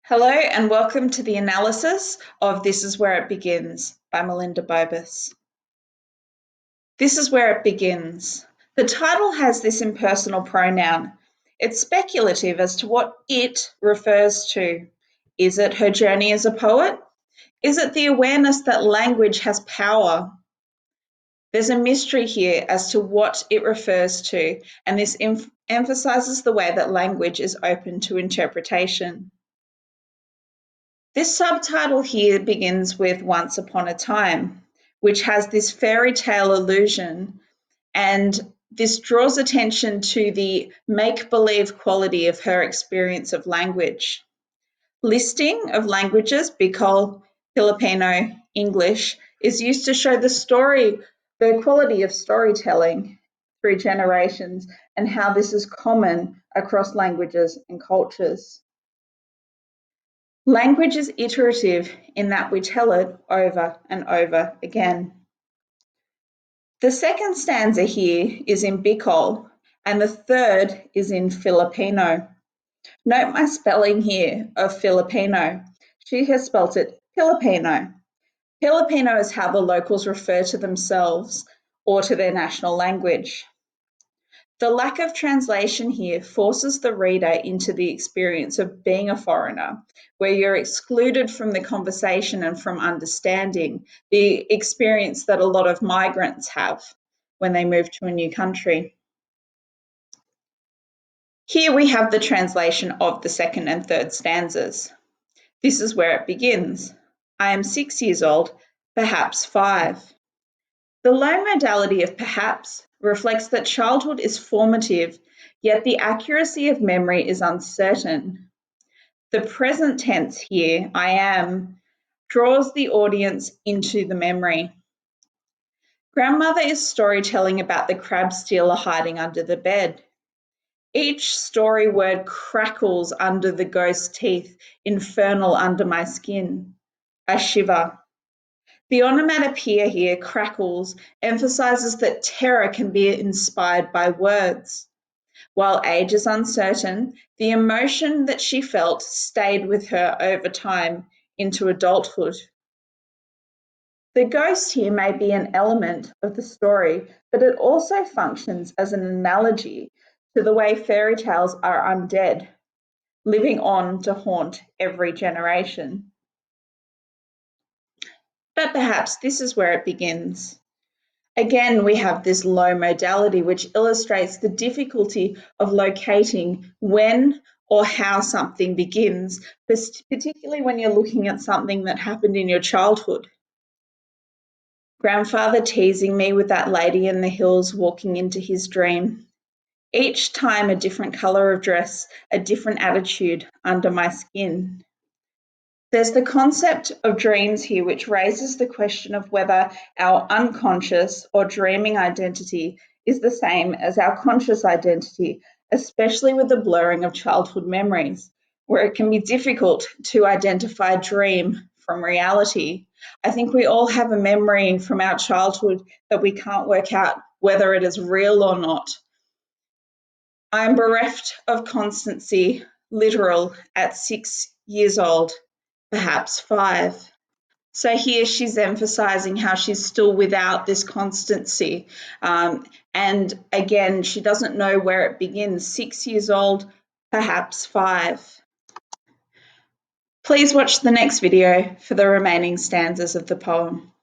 Hello and welcome to the analysis of This Is Where It Begins by Merlinda Bobis. This is where it begins. The title has this impersonal pronoun. It's speculative as to what it refers to. Is it her journey as a poet? Is it the awareness that language has power? There's a mystery here as to what it refers to, and this emphasizes the way that language is open to interpretation. This subtitle here begins with Once Upon a Time, which has this fairy tale illusion, and this draws attention to the make-believe quality of her experience of language. Listing of languages, Bicol, Filipino, English, is used to show the quality of storytelling through generations and how this is common across languages and cultures. Language is iterative in that we tell it over and over again. The second stanza here is in Bicol and the third is in Filipino. Note my spelling here of Filipino. She has spelt it Filipino. Filipino is how the locals refer to themselves or to their national language. The lack of translation here forces the reader into the experience of being a foreigner, where you're excluded from the conversation and from understanding the experience that a lot of migrants have when they move to a new country. Here we have the translation of the second and third stanzas. This is where it begins. I am 6 years old, perhaps 5. The low modality of perhaps reflects that childhood is formative, yet the accuracy of memory is uncertain. The present tense here, I am, draws the audience into the memory. Grandmother is storytelling about the crab stealer hiding under the bed. Each story word crackles under the ghost's teeth, infernal under my skin. I shiver. The onomatopoeia here, crackles, emphasizes that terror can be inspired by words. While age is uncertain, the emotion that she felt stayed with her over time into adulthood. The ghost here may be an element of the story, but it also functions as an analogy to the way fairy tales are undead, living on to haunt every generation. But perhaps this is where it begins. Again, we have this low modality, which illustrates the difficulty of locating when or how something begins, particularly when you're looking at something that happened in your childhood. Grandfather teasing me with that lady in the hills walking into his dream. Each time a different colour of dress, a different attitude under my skin. There's the concept of dreams here, which raises the question of whether our unconscious or dreaming identity is the same as our conscious identity, especially with the blurring of childhood memories, where it can be difficult to identify dream from reality. I think we all have a memory from our childhood that we can't work out whether it is real or not. I'm bereft of constancy, literal, at 6 years old. Perhaps 5. So here she's emphasizing how she's still without this constancy. And again, she doesn't know where it begins. 6 years old, perhaps 5. Please watch the next video for the remaining stanzas of the poem.